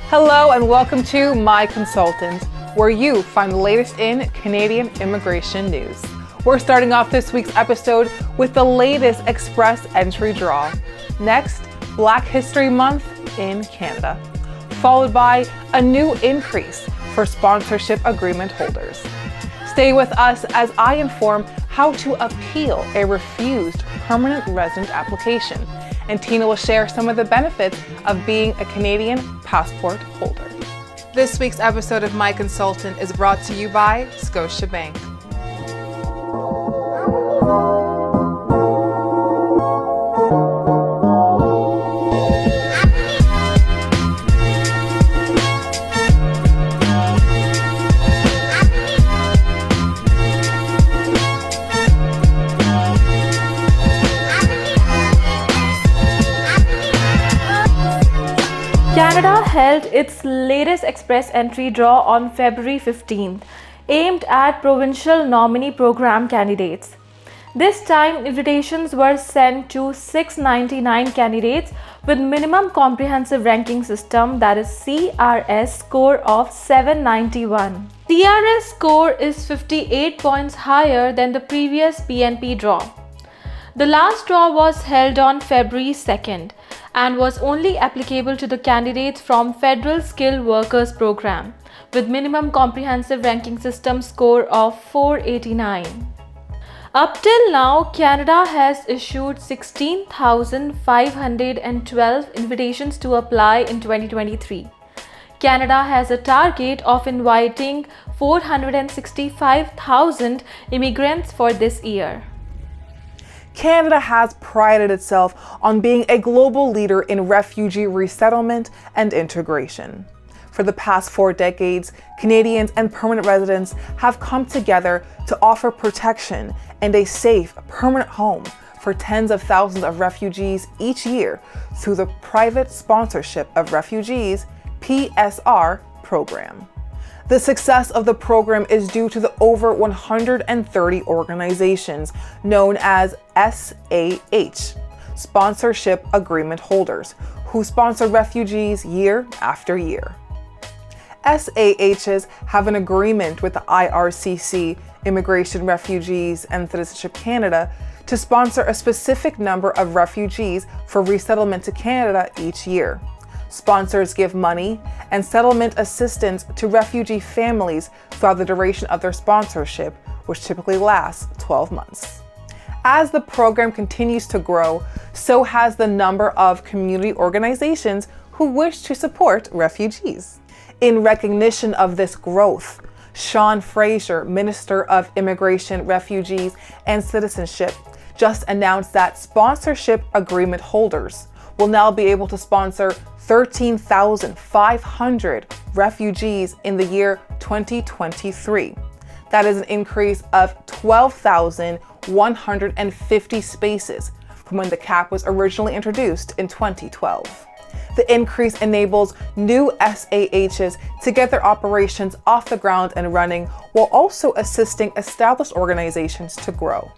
Hello and welcome to My Consultant, where you find the latest in Canadian immigration news. We're starting off this week's episode with the latest ExpressEntry Draw. Next, Black History Month in Canada, followed by a new increase for sponsorship agreement holders. Stay with us as I inform how to appeal a refused permanent resident application, and Tina will share some of the benefits of being a Canadian passport holder. This week's episode of My Consultant is brought to you by Scotiabank. Canada held its latest ExpressEntry Draw on February 15th, aimed at provincial nominee program candidates. This time, invitations were sent to 699 candidates with minimum comprehensive ranking system, that is CRS score of 791. CRS score is 58 points higher than the previous PNP draw. The last draw was held on February 2nd and was only applicable to the candidates from Federal Skilled Workers Program with minimum comprehensive ranking system score of 489. Up till now, Canada has issued 16,512 invitations to apply in 2023. Canada has a target of inviting 465,000 immigrants for this year. Canada has prided itself on being a global leader in refugee resettlement and integration. For the past 4 decades, Canadians and permanent residents have come together to offer protection and a safe, permanent home for tens of thousands of refugees each year through the Private Sponsorship of Refugees (PSR) program. The success of the program is due to the over 130 organizations known as SAH, Sponsorship Agreement Holders, who sponsor refugees year after year. SAHs have an agreement with the IRCC, Immigration, Refugees and Citizenship Canada, to sponsor a specific number of refugees for resettlement to Canada each year. Sponsors give money and settlement assistance to refugee families throughout the duration of their sponsorship, which typically lasts 12 months. As the program continues to grow, so has the number of community organizations who wish to support refugees. In recognition of this growth, Sean Fraser, Minister of Immigration, Refugees and Citizenship, just announced that sponsorship agreement holders will now be able to sponsor 13,500 refugees in the year 2023. That is an increase of 12,150 spaces from when the cap was originally introduced in 2012. The increase enables new SAHs to get their operations off the ground and running, while also assisting established organizations to grow.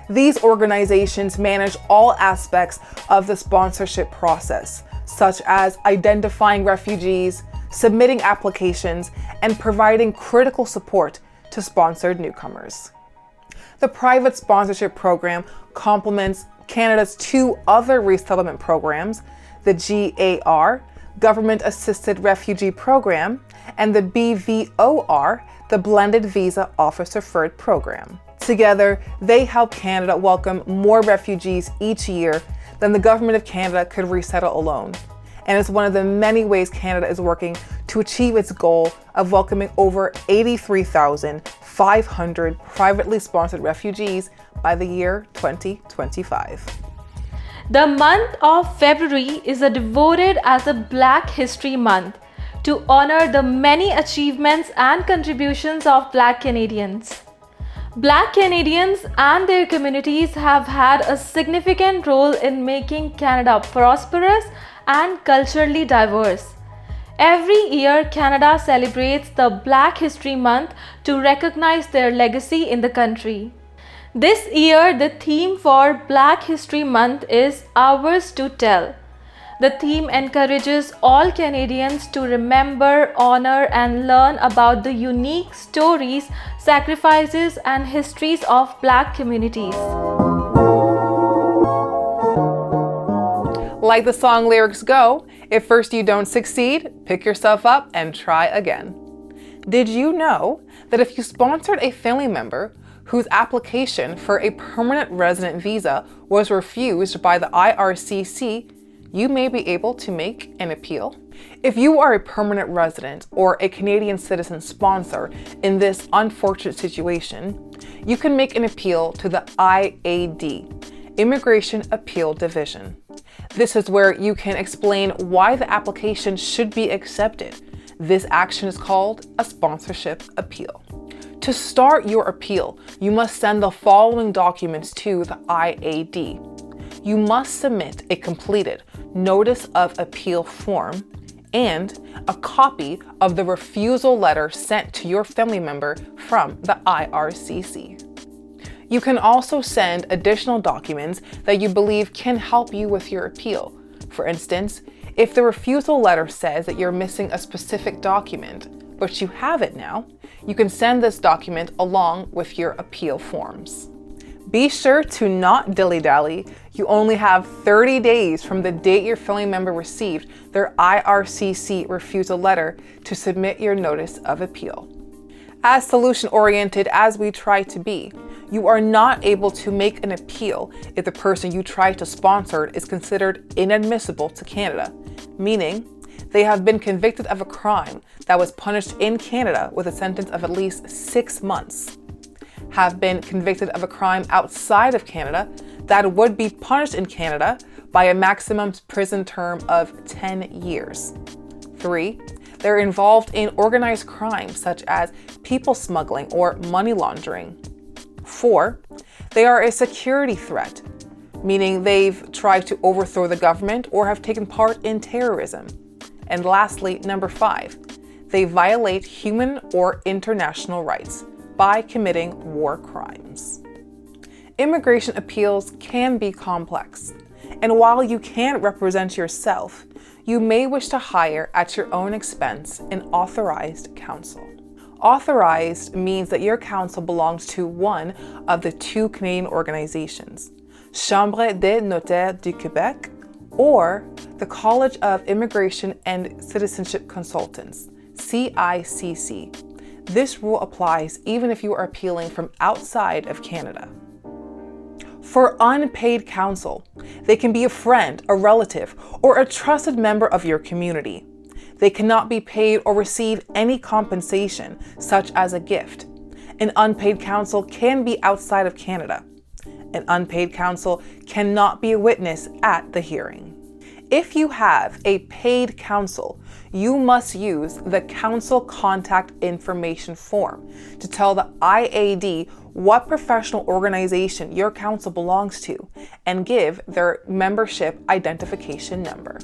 These organizations manage all aspects of the sponsorship process, such as identifying refugees, submitting applications, and providing critical support to sponsored newcomers. The private sponsorship program complements Canada's 2 other resettlement programs, the GAR, Government Assisted Refugee Program, and the BVOR, the Blended Visa Officer Referred Program. Together, they help Canada welcome more refugees each year than the Government of Canada could resettle alone. And it's one of the many ways Canada is working to achieve its goal of welcoming over 83,500 privately sponsored refugees by the year 2025. The month of February is devoted as a Black History Month to honor the many achievements and contributions of Black Canadians. Black Canadians and their communities have had a significant role in making Canada prosperous and culturally diverse. Every year, Canada celebrates the Black History Month to recognize their legacy in the country. This year, the theme for Black History Month is Ours to Tell. The theme encourages all Canadians to remember, honor, and learn about the unique stories, sacrifices, and histories of Black communities. Like the song lyrics go, if first you don't succeed, pick yourself up and try again. Did you know that if you sponsored a family member whose application for a permanent resident visa was refused by the IRCC, you may be able to make an appeal? If you are a permanent resident or a Canadian citizen sponsor in this unfortunate situation, you can make an appeal to the IAD, Immigration Appeal Division. This is where you can explain why the application should be accepted. This action is called a sponsorship appeal. To start your appeal, you must send the following documents to the IAD. You must submit a completed Notice of Appeal form and a copy of the refusal letter sent to your family member from the IRCC. You can also send additional documents that you believe can help you with your appeal. For instance, if the refusal letter says that you're missing a specific document, but you have it now, you can send this document along with your appeal forms. Be sure to not dilly-dally. You only have 30 days from the date your family member received their IRCC refusal letter to submit your notice of appeal. As solution-oriented as we try to be, you are not able to make an appeal if the person you try to sponsor is considered inadmissible to Canada, meaning they have been convicted of a crime that was punished in Canada with a sentence of at least 6 months, have been convicted of a crime outside of Canada that would be punished in Canada by a maximum prison term of 10 years. 3, they're involved in organized crime such as people smuggling or money laundering. 4, they are a security threat, meaning they've tried to overthrow the government or have taken part in terrorism. And lastly, number 5, they violate human or international rights by committing war crimes. Immigration appeals can be complex, and while you can't represent yourself, you may wish to hire at your own expense an authorized counsel. Authorized means that your counsel belongs to one of the 2 Canadian organizations, Chambre des Notaires du Québec or the College of Immigration and Citizenship Consultants, CICC. This rule applies even if you are appealing from outside of Canada. For unpaid counsel, they can be a friend, a relative, or a trusted member of your community. They cannot be paid or receive any compensation, such as a gift. An unpaid counsel can be outside of Canada. An unpaid counsel cannot be a witness at the hearing. If you have a paid counsel, you must use the counsel contact information form to tell the IAD what professional organization your counsel belongs to and give their membership identification number.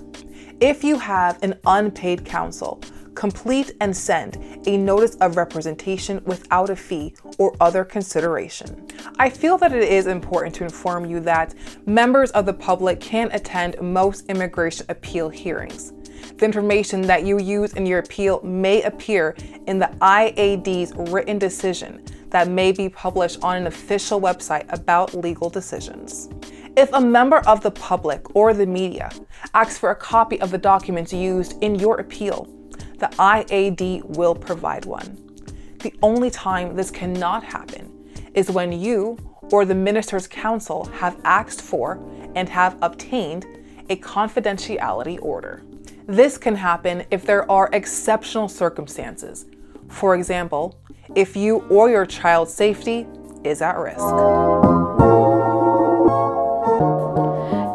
If you have an unpaid counsel, complete and send a notice of representation without a fee or other consideration. I feel that it is important to inform you that members of the public can attend most immigration appeal hearings. The information that you use in your appeal may appear in the IAD's written decision that may be published on an official website about legal decisions. If a member of the public or the media asks for a copy of the documents used in your appeal, the IAD will provide one. The only time this cannot happen is when you or the Minister's Counsel have asked for and have obtained a confidentiality order. This can happen if there are exceptional circumstances. For example, if you or your child's safety is at risk.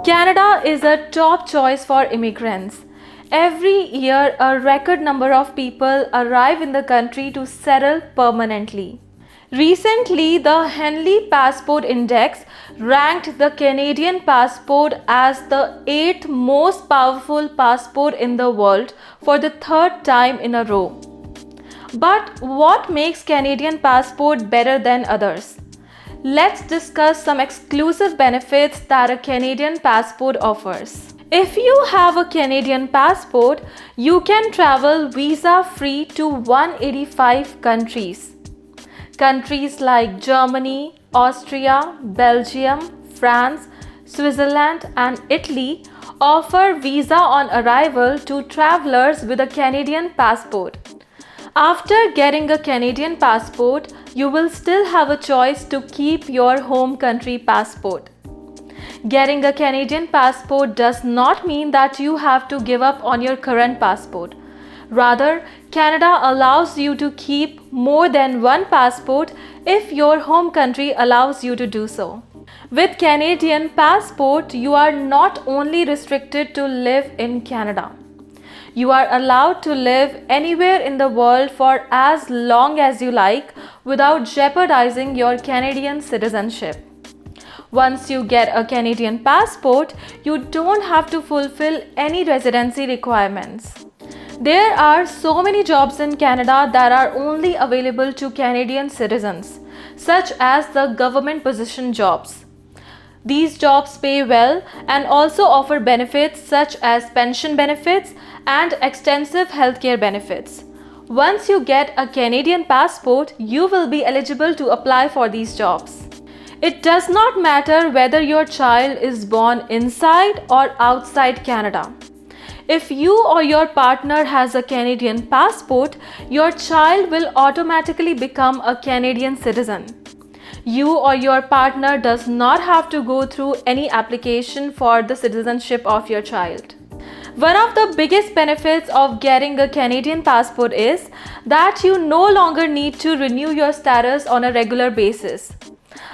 Canada is a top choice for immigrants. Every year, a record number of people arrive in the country to settle permanently. Recently, the Henley Passport Index ranked the Canadian passport as the 8th most powerful passport in the world for the 3rd time in a row. But what makes Canadian passport better than others? Let's discuss some exclusive benefits that a Canadian passport offers. If you have a Canadian passport, you can travel visa-free to 185 countries. Countries like Germany, Austria, Belgium, France, Switzerland, and Italy offer visa on arrival to travelers with a Canadian passport. After getting a Canadian passport, you will still have a choice to keep your home country passport. Getting a Canadian passport does not mean that you have to give up on your current passport. Rather, Canada allows you to keep more than one passport if your home country allows you to do so. With Canadian passport, you are not only restricted to live in Canada. You are allowed to live anywhere in the world for as long as you like without jeopardizing your Canadian citizenship. Once you get a Canadian passport, you don't have to fulfill any residency requirements. There are so many jobs in Canada that are only available to Canadian citizens, such as the government position jobs. These jobs pay well and also offer benefits such as pension benefits and extensive healthcare benefits. Once you get a Canadian passport, you will be eligible to apply for these jobs. It does not matter whether your child is born inside or outside Canada. If you or your partner has a Canadian passport, your child will automatically become a Canadian citizen. You or your partner does not have to go through any application for the citizenship of your child. One of the biggest benefits of getting a Canadian passport is that you no longer need to renew your status on a regular basis.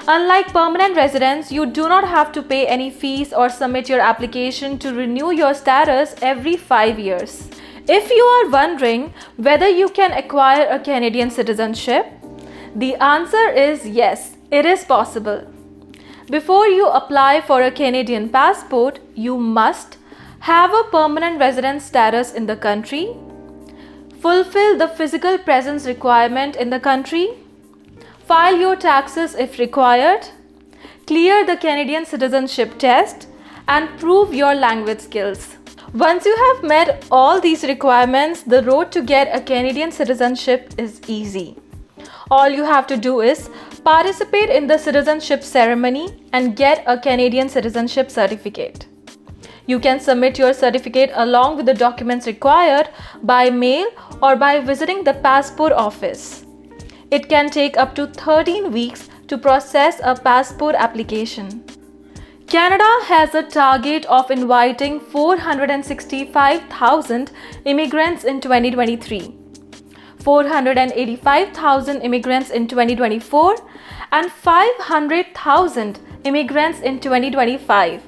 Unlike permanent residents, you do not have to pay any fees or submit your application to renew your status every 5 years. If you are wondering whether you can acquire a Canadian citizenship, the answer is yes, it is possible. Before you apply for a Canadian passport, you must have a permanent resident status in the country, fulfill the physical presence requirement in the country, file your taxes if required, clear the Canadian citizenship test, and prove your language skills. Once you have met all these requirements, the road to get a Canadian citizenship is easy. All you have to do is participate in the citizenship ceremony and get a Canadian citizenship certificate. You can submit your certificate along with the documents required by mail or by visiting the passport office. It can take up to 13 weeks to process a passport application. Canada has a target of inviting 465,000 immigrants in 2023, 485,000 immigrants in 2024, and 500,000 immigrants in 2025.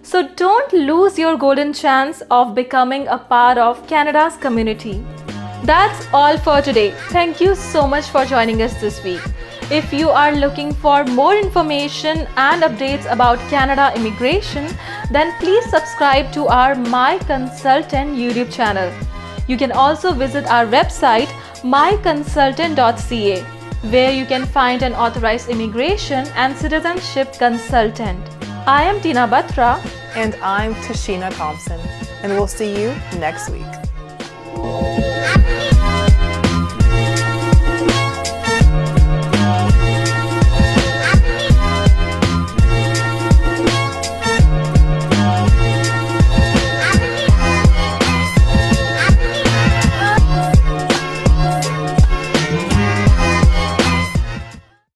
So don't lose your golden chance of becoming a part of Canada's community. That's all for today. Thank you so much for joining us this week. If you are looking for more information and updates about Canada immigration, then please subscribe to our My Consultant YouTube channel. You can also visit our website myconsultant.ca, where you can find an authorized immigration and citizenship consultant. I am Tina Batra. And I'm Tashina Thompson. And we'll see you next week.